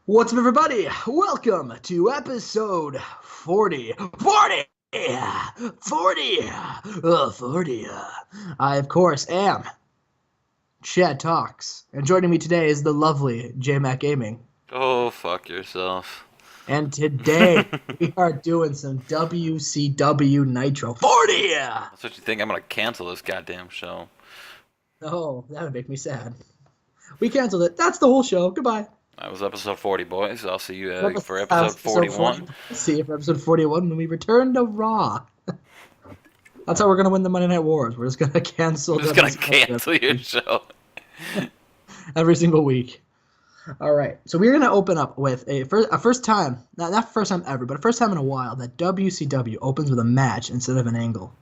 What's up, everybody? Welcome to episode 40. 40! 40! I, of course, am Chad Talks. And joining me today is the lovely Jmack Gaming. Oh, fuck yourself. And today, we are doing some WCW Nitro. 40! That's what you think? I'm gonna cancel this goddamn show. Oh, that would make me sad. We canceled it. That's the whole show. Goodbye. That was episode 40, boys. I'll see you for That was episode 41. See you for episode 41 when we return to Raw. That's how we're going to win the Monday Night Wars. We're just going to cancel. I'm just gonna cancel your show. every single week. All right. So we're going to open up with a first time, not first time ever, but a first time in a while that WCW opens with a match instead of an angle.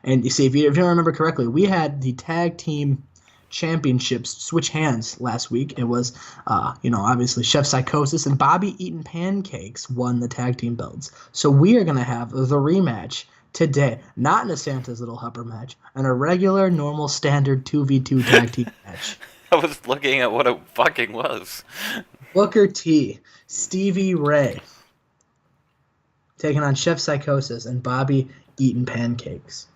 And you see, if you don't remember correctly, we had the tag team championships switch hands last week. It was, obviously Chef Psychosis and Bobby Eaton Pancakes won the tag team belts. So we are going to have the rematch today, not in a Santa's Little Helper match, in a regular, normal, standard 2v2 tag team match. I was looking at what it fucking was. Booker T, Stevie Ray, taking on Chef Psychosis and Bobby Eaton Pancakes.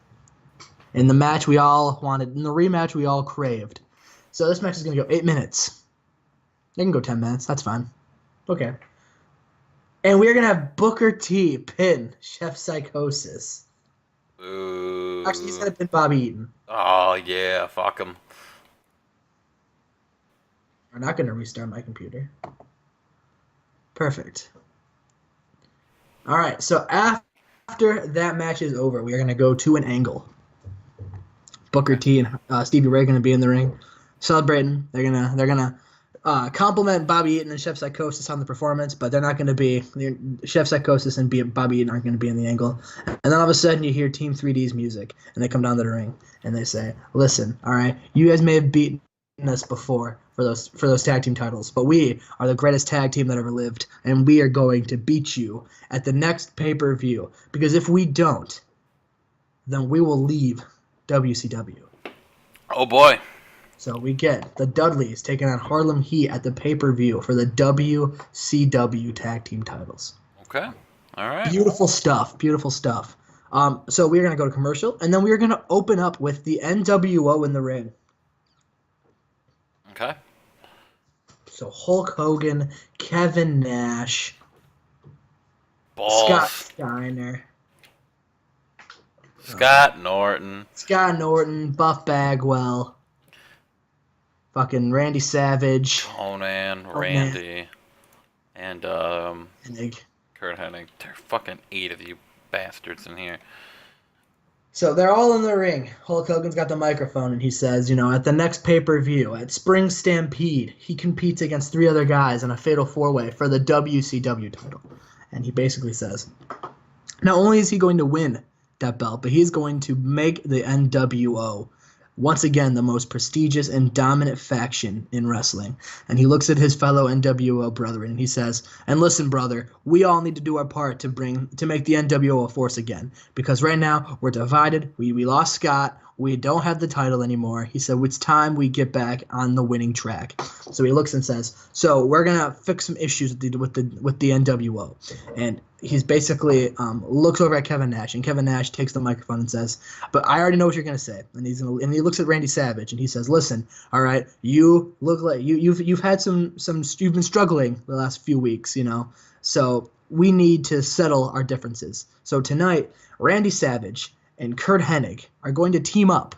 In the match we all wanted, in the rematch we all craved. So this match is going to go 8 minutes. It can go 10 minutes, that's fine. Okay. And we're going to have Booker T pin Chef Psychosis. Ooh. Actually, he's going to pin Bobby Eaton. Oh, yeah, fuck him. I'm not going to restart my computer. Perfect. All right, so after that match is over, we are going to go to an angle. Booker T and Stevie Ray are going to be in the ring, celebrating. They're gonna compliment Bobby Eaton and Chef Psychosis on the performance, but they're not going to be Chef Psychosis and Bobby Eaton aren't going to be in the angle. And then all of a sudden you hear Team 3D's music, and they come down to the ring and they say, "Listen, all right, you guys may have beaten us before for those tag team titles, but we are the greatest tag team that ever lived, and we are going to beat you at the next pay-per-view. Because if we don't, then we will leave WCW." Oh, boy. So we get the Dudleys taking on Harlem Heat at the pay-per-view for the WCW tag team titles. Okay. All right. Beautiful stuff. Beautiful stuff. So we're going to go to commercial, and then we're going to open up with the NWO in the ring. Okay. So Hulk Hogan, Kevin Nash, Balls. Scott Steiner, Scott Norton. Buff Bagwell, fucking Randy Savage, Conan, Randy, and Hennig. Kurt Hennig. There are fucking 8 of you bastards in here. So they're all in the ring. Hulk Hogan's got the microphone, and he says, at the next pay-per-view, at Spring Stampede, he competes against 3 other guys in a fatal 4-way for the WCW title. And he basically says, not only is he going to win that belt, but he's going to make the NWO once again the most prestigious and dominant faction in wrestling. And he looks at his fellow NWO brethren and he says, "And listen, brother, we all need to do our part to make the NWO a force again, because right now we're divided. We lost Scott. We don't have the title anymore." He said, "It's time we get back on the winning track." So he looks and says, "So we're gonna fix some issues with the NWO." And he's basically looks over at Kevin Nash, and Kevin Nash takes the microphone and says, "But I already know what you're gonna say." And he looks at Randy Savage and he says, "Listen, all right, you look like you've had some you've been struggling the last few weeks, so we need to settle our differences. So tonight, Randy Savage and Kurt Hennig are going to team up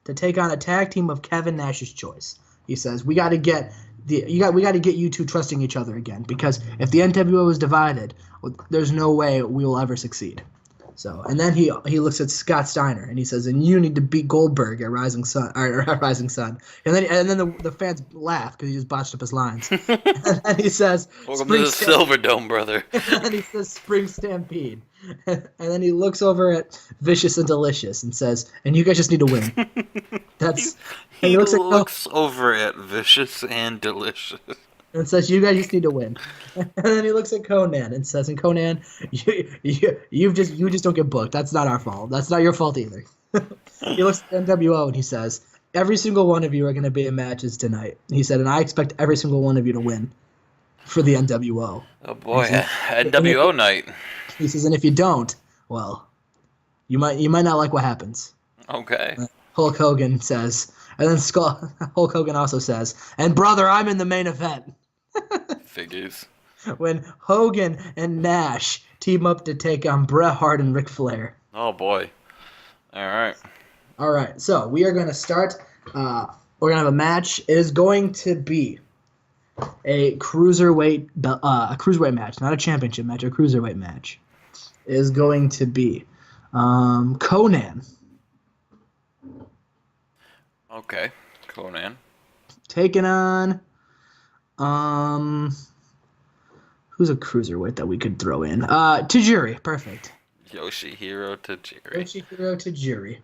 to take on a tag team of Kevin Nash's choice." He says, we got to get you two trusting each other again, because if the NWO is divided, there's no way we will ever succeed." So, and then he looks at Scott Steiner and he says, "And you need to beat Goldberg at Rising Sun." And then the fans laugh because he just botched up his lines. And then he says, "Welcome to the Silver Dome, brother." And then he says, "Spring Stampede." And then he looks over at Vicious and Delicious and says, "And you guys just need to win." He looks over at Vicious and Delicious and says, "You guys just need to win." And then he looks at Conan and says, "And Conan, you just don't get booked. That's not our fault. That's not your fault either." He looks at NWO and he says, "Every single one of you are going to be in matches tonight." He said, "And I expect every single one of you to win." for the NWO. Oh boy, NWO night. He says, and if you don't, well, you might not like what happens. Okay. Hulk Hogan says, and then Hulk Hogan also says, and brother, I'm in the main event. Figures. When Hogan and Nash team up to take on Bret Hart and Ric Flair. Oh boy. All right. All right, so we are going to start. We're going to have a match. It is going to be a cruiserweight match, not a championship match, a cruiserweight match. It is going to be Conan. Okay, Conan. Taking on who's a cruiserweight that we could throw in? Tajiri, perfect. Yoshihiro Tajiri.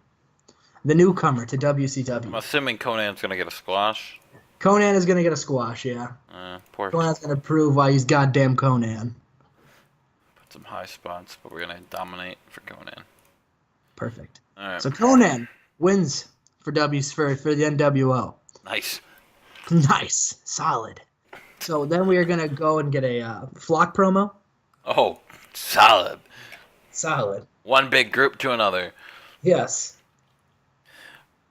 The newcomer to WCW. I'm assuming Conan's gonna get a squash. Conan is gonna get a squash, yeah. Poor. Conan's gonna prove why he's goddamn Conan. Put some high spots, but we're gonna dominate for Conan. Perfect. All right. So Conan wins for the NWO. Nice. Nice, solid. So then we are gonna go and get a Flock promo. Oh, solid. Solid. One big group to another. Yes.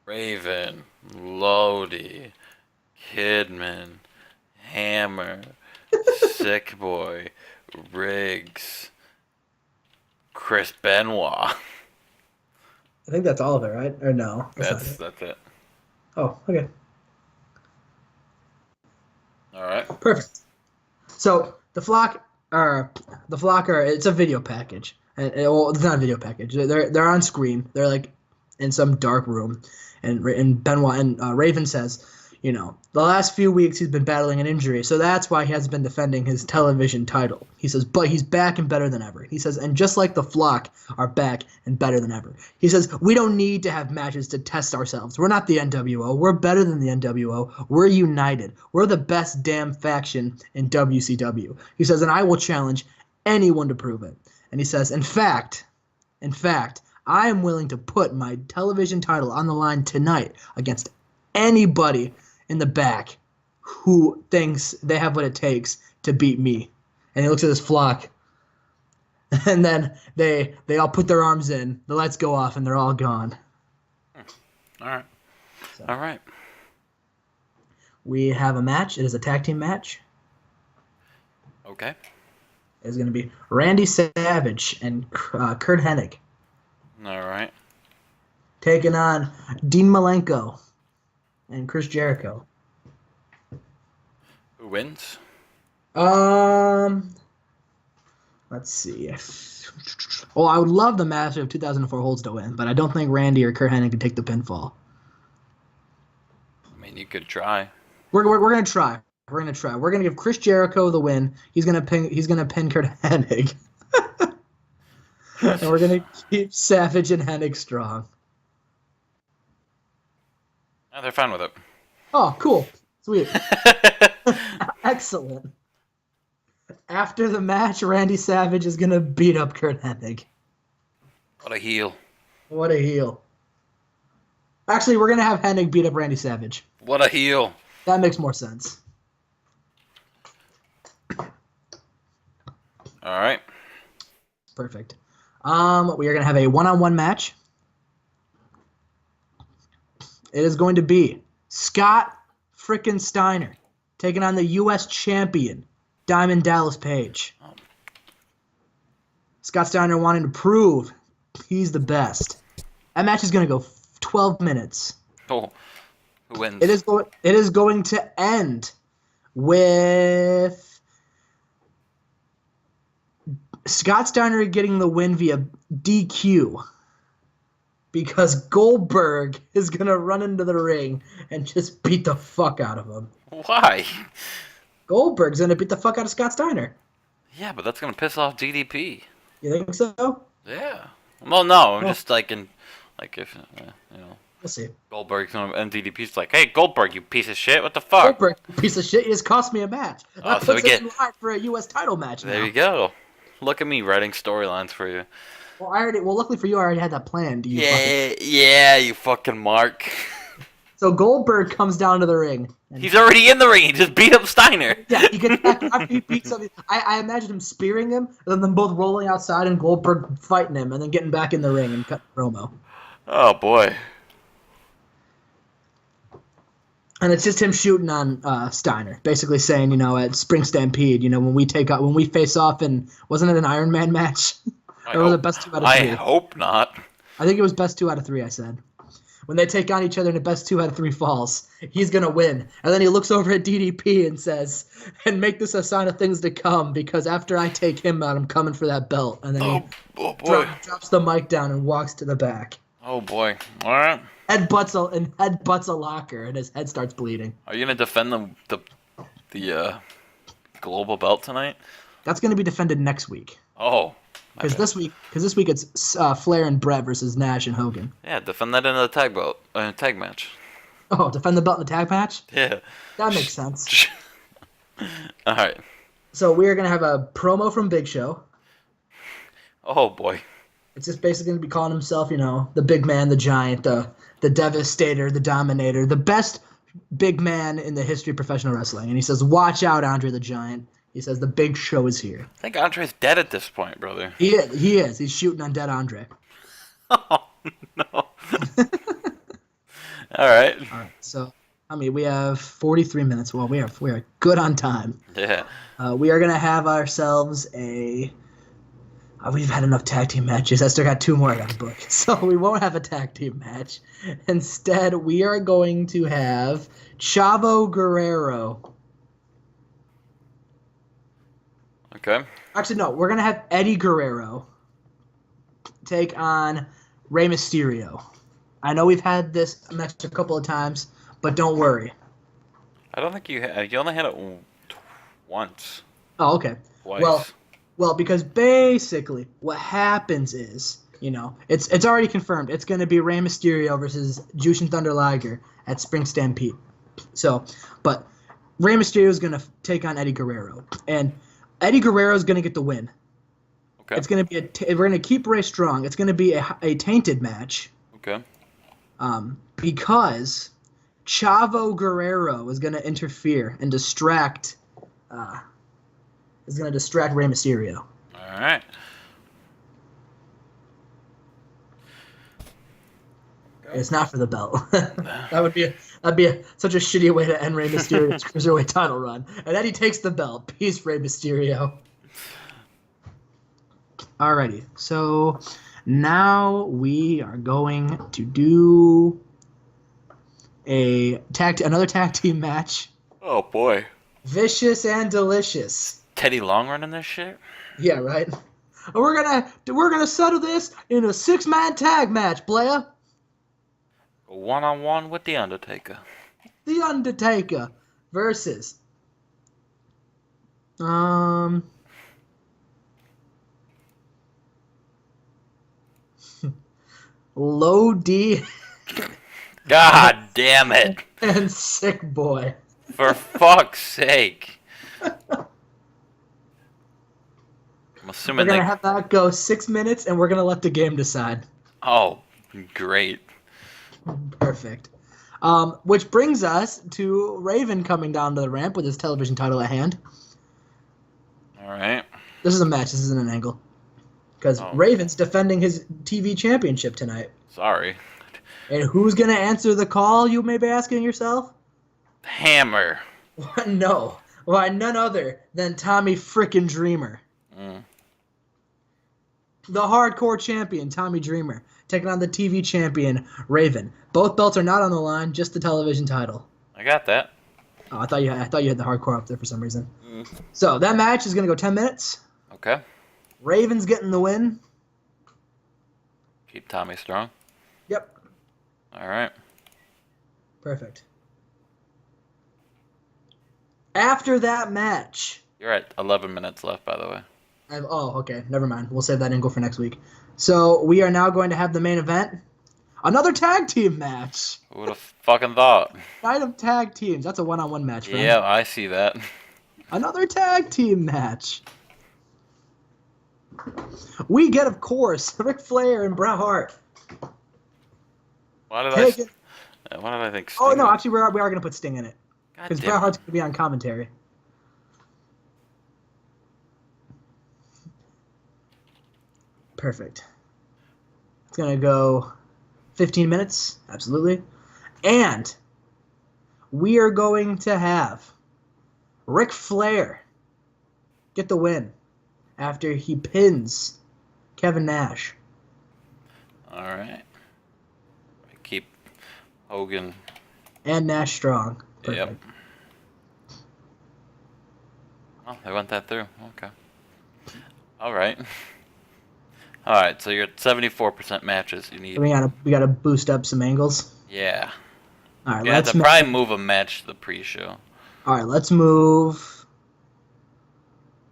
Raven, Lodi, Kidman, Hammer, Sick Boy, Riggs, Chris Benoit. I think that's all of it, right? Or no? That's it. Oh, okay. All right. Perfect. So the Flock are it's a video package, and well, it's not a video package. They're on screen. They're like in some dark room, and Benoit and Raven says, you know, the last few weeks he's been battling an injury, so that's why he hasn't been defending his television title. He says, but he's back and better than ever. He says, and just like the Flock are back and better than ever. He says, we don't need to have matches to test ourselves. We're not the NWO. We're better than the NWO. We're united. We're the best damn faction in WCW. He says, and I will challenge anyone to prove it. And he says, in fact, I am willing to put my television title on the line tonight against anybody in the back who thinks they have what it takes to beat me. And he looks at his Flock, and then they all put their arms in, the lights go off, and they're all gone. All right. So, All right. we have a match. It is a tag team match. Okay. It's going to be Randy Savage and Kurt Hennig All right. taking on Dean Malenko and Chris Jericho. Who wins? Let's see. Well, I would love the match of 2004 holds to win, but I don't think Randy or Kurt Hennig can take the pinfall. I mean, you could try. We're gonna try. We're gonna give Chris Jericho the win. He's gonna pin Kurt Hennig, and we're gonna keep Savage and Hennig strong. Yeah, they're fine with it. Oh, cool. Sweet. Excellent. After the match, Randy Savage is going to beat up Kurt Hennig. What a heel. What a heel. Actually, we're going to have Hennig beat up Randy Savage. What a heel. That makes more sense. All right. Perfect. We are going to have a one-on-one match. It is going to be Scott frickin' Steiner taking on the U.S. champion, Diamond Dallas Page. Scott Steiner wanting to prove he's the best. That match is going to go 12 minutes. Oh, who wins? It is going to end with Scott Steiner getting the win via DQ. Because Goldberg is going to run into the ring and just beat the fuck out of him. Why? Goldberg's going to beat the fuck out of Scott Steiner. Yeah, but that's going to piss off DDP. You think so? Yeah. Well, no, I'm just if, We'll see. Goldberg's going to, and DDP's like, hey, Goldberg, you piece of shit, what the fuck? Goldberg, you piece of shit, you just cost me a match. That so puts us in line for a U.S. title match now. There you go. Look at me writing storylines for you. Well, luckily for you, I already had that planned. Yeah, you fucking mark. So Goldberg comes down to the ring. He's already in the ring. He just beat up Steiner. Yeah, he gets back after he beats up. I imagine him spearing him, and then them both rolling outside, and Goldberg fighting him, and then getting back in the ring and cutting promo. Oh boy. And it's just him shooting on Steiner, basically saying, at Spring Stampede, when we face off in, wasn't it an Iron Man match? Or was it best 2 out of 3? I hope not. I think it was best 2 out of 3. I said. When they take on each other in the best 2 out of 3 falls, he's going to win. And then he looks over at DDP and says, and make this a sign of things to come, because after I take him out, I'm coming for that belt. And then oh boy. Drops the mic down and walks to the back. Oh boy. All right. Headbutts a locker, and his head starts bleeding. Are you going to defend the global belt tonight? That's going to be defended next week. Oh. Because this week it's Flair and Brett versus Nash and Hogan. Yeah, defend that in a tag match. Oh, defend the belt in the tag match? Yeah. That makes sense. All right. So we are going to have a promo from Big Show. Oh, boy. It's just basically going to be calling himself, the big man, the giant, the devastator, the dominator, the best big man in the history of professional wrestling. And he says, watch out, Andre the Giant. He says the Big Show is here. I think Andre's dead at this point, brother. He is. He's shooting on dead Andre. Oh, no. All right. So, we have 43 minutes. Well, we are good on time. Yeah. We are going to have ourselves a... we've had enough tag team matches. I still got 2 more I got to book. So we won't have a tag team match. Instead, we are going to have Chavo Guerrero. Okay. Actually, no. We're going to have Eddie Guerrero take on Rey Mysterio. I know we've had this match a couple of times, but don't worry. I don't think you only had it once. Oh, okay. Twice. Well, because basically what happens is, it's already confirmed. It's going to be Rey Mysterio versus Jushin Thunder Liger at Spring Stampede. So, but Rey Mysterio is going to take on Eddie Guerrero, and Eddie Guerrero is going to get the win. Okay. It's going to be we're going to keep Rey strong. It's going to be a tainted match. Okay. Because Chavo Guerrero is going to interfere and distract. Is going to distract Rey Mysterio. All right. It's not for the belt. that'd be such a shitty way to end Rey Mysterio's Cruiserweight title run. And then he takes the belt. Peace, Rey Mysterio. Alrighty, so now we are going to do another tag team match. Oh boy. Vicious and Delicious. Teddy Long running this shit? Yeah, right. We're gonna settle this in a 6-man tag match, Blair. 1-on-1 with the Undertaker. The Undertaker versus Lodi. God damn it. And Sick Boy. For fuck's sake. I'm assuming we're going to have that go 6 minutes, and we're going to let the game decide. Oh, great. Perfect. Which brings us to Raven coming down to the ramp with his television title at hand. All right. This is a match. This isn't an angle. Because Raven's defending his TV championship tonight. Sorry. And who's going to answer the call, you may be asking yourself? Hammer. No. Why, none other than Tommy frickin' Dreamer. The hardcore champion, Tommy Dreamer, taking on the TV champion, Raven. Both belts are not on the line, just the television title. I got that. Oh, I thought you had the hardcore up there for some reason. So that match is going to go 10 minutes. Okay. Raven's getting the win. Keep Tommy strong. Yep. All right. Perfect. After that match... You're at 11 minutes left, by the way. Okay. Never mind. We'll save that angle for next week. So we are now going to have the main event. Another tag team match. Who would have fucking thought? Night of tag teams. That's a one-on-one match, friend. Yeah, I see that. Another tag team match. We get, of course, Ric Flair and Bret Hart. Why did What did I think? Oh, Sting? no, actually, we are going to put Sting in it. God Because damn Bret it. Hart's going to be on commentary. Perfect. It's going to go 15 minutes. Absolutely. And we are going to have Ric Flair get the win after he pins Kevin Nash. All right. Keep Hogan. And Nash strong. Yep. Perfect. Oh, they went that through. Okay. All right. All right. So you're at 74% matches. You need. We gotta boost up some angles. Yeah. All right, You have to probably move a match to the pre-show. All right, let's move.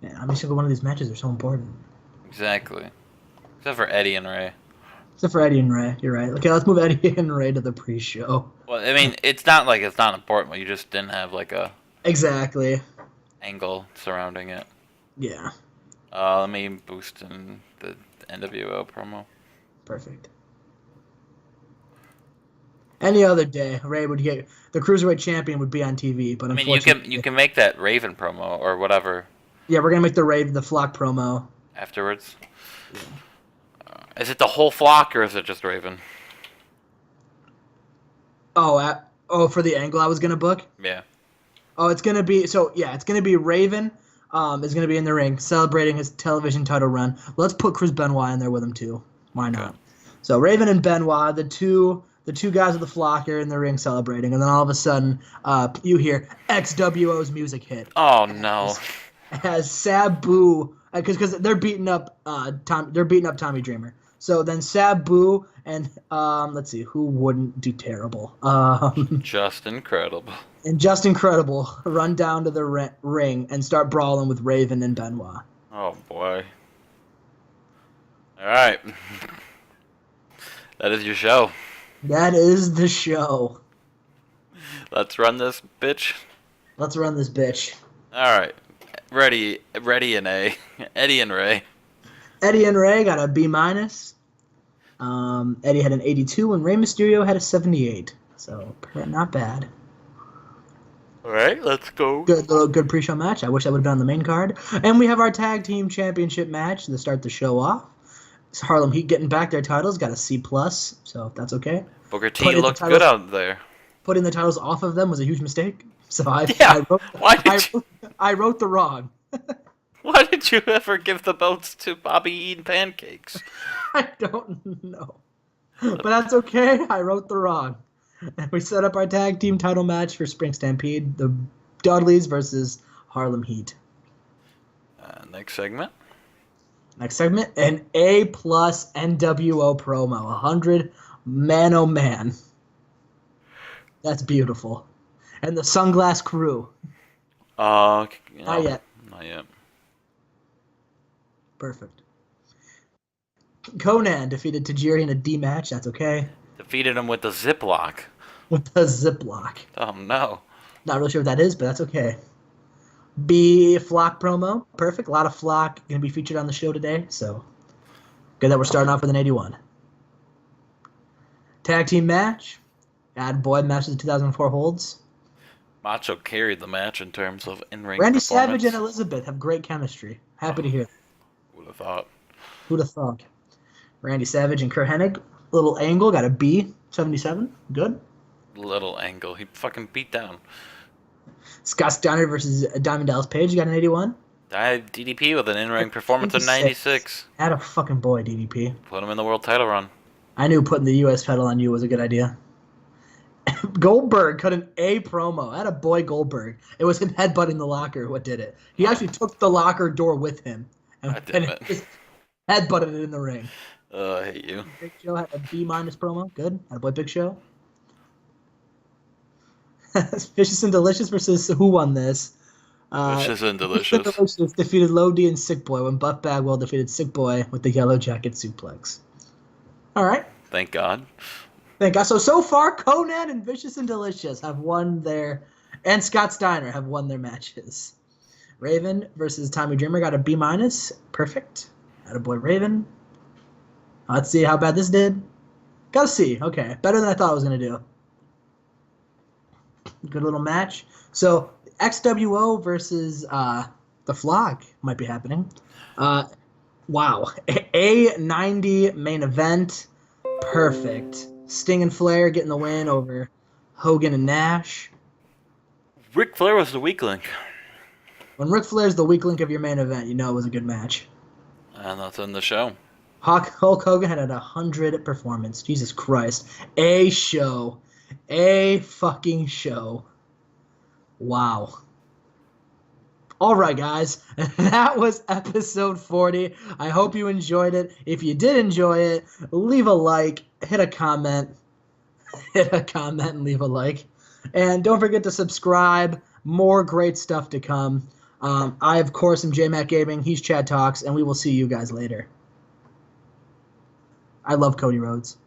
Man, I'm just gonna go. One of these matches are so important. Exactly. Except for Eddie and Ray. Except for Eddie and Ray, you're right. Okay, let's move Eddie and Ray to the pre-show. Well, I mean, it's not like it's not important, but you just didn't have like a Exactly. angle surrounding it. Yeah. Let me boost in the NWO promo. Perfect. Any other day, Ray would get the Cruiserweight champion would be on TV, but I mean, unfortunately, you can make that Raven promo or whatever yeah, we're gonna make the Flock promo. afterwards. Yeah. Is it the whole flock or is it just Raven? Oh, for the angle I was gonna book. Yeah. Oh, it's gonna be it's gonna be Raven. Is gonna be in the ring celebrating his television title run. Let's put Chris Benoit in there with him too. Why not? Okay. So Raven and Benoit, the two guys of the Flock are in the ring celebrating, and then all of a sudden, you hear XWO's music hit. Oh no. As Sabu, because they're beating up Tommy Dreamer. So then Sabu and let's see who wouldn't do terrible. Just incredible. And Just Incredible run down to the ring and start brawling with Raven and Benoit. Oh boy. All right. That is your show. That is the show. Let's run this bitch. Let's run this bitch. All right. Ready and A. Eddie and Ray. Eddie and Ray got a B-. Eddie had an 82 and Rey Mysterio had a 78. So not bad. All right, let's go. Good pre-show match. I wish that would have been on the main card. And we have our tag team championship match to start the show off. It's Harlem Heat getting back their titles, got a C+, so that's okay. Booker T looked good out there. Putting the titles off of them was a huge mistake. So I wrote the wrong. Why did you ever give the belts to Bobby eating pancakes? I don't know. But that's okay. I wrote the wrong. And we set up our tag team title match for Spring Stampede, the Dudleys versus Harlem Heat. Next segment, an A+ NWO promo, 100 man oh man. That's beautiful. And the Sunglass Crew. Not yet. Not yet. Perfect. Conan defeated Tajiri in a D match. That's okay. Defeated him with the Ziploc. With the Ziploc. Oh no. Not really sure what that is, but that's okay. B Flock promo. Perfect. A lot of Flock going to be featured on the show today, so good that we're starting off with an 81. Tag team match. Boy matches 2004 holds. Macho carried the match in terms of in-ring Randy performance. Savage and Elizabeth have great chemistry. Happy to hear that. Would have thought. Who'd have thought? Randy Savage and Kurt Hennig. Little angle. Got a B. 77. Good. Little angle. He fucking beat down. Scott Steiner versus Diamond Dallas Page. Got an 81. DDP with an in-ring performance of 96. Had a fucking boy, DDP. Put him in the world title run. I knew putting the U.S. title on you was a good idea. Goldberg cut an A promo. Had a boy, Goldberg. It was him headbutting the locker. What did it? He actually took the locker door with him and just headbutted it in the ring. I hate you. Big Show had a B- promo. Good. Had a boy, Big Show. Vicious and Delicious versus who won this? Vicious and Delicious. Delicious defeated Lodi and Sick Boy when Buff Bagwell defeated Sick Boy with the Yellow Jacket suplex. All right. Thank God. Thank God. So far, Conan and Vicious and Delicious have won their, and Scott Steiner have won their matches. Raven versus Tommy Dreamer got a B-. Perfect. Had a boy, Raven. Let's see how bad this did. Got a C. Okay. Better than I thought I was going to do. Good little match. So XWO versus the Flock might be happening. Wow. A90 main event. Perfect. Sting and Flair getting the win over Hogan and Nash. Ric Flair was the weak link. When Ric Flair's the weak link of your main event, you know it was a good match. And that's in the show. Hulk Hogan had 100 performance. Jesus Christ. A show. A fucking show. Wow. All right, guys. That was episode 40. I hope you enjoyed it. If you did enjoy it, leave a like, hit a comment. Hit a comment and leave a like. And don't forget to subscribe. More great stuff to come. I, of course, am Jmack Gaming. He's Chad Talks, and we will see you guys later. I love Cody Rhodes.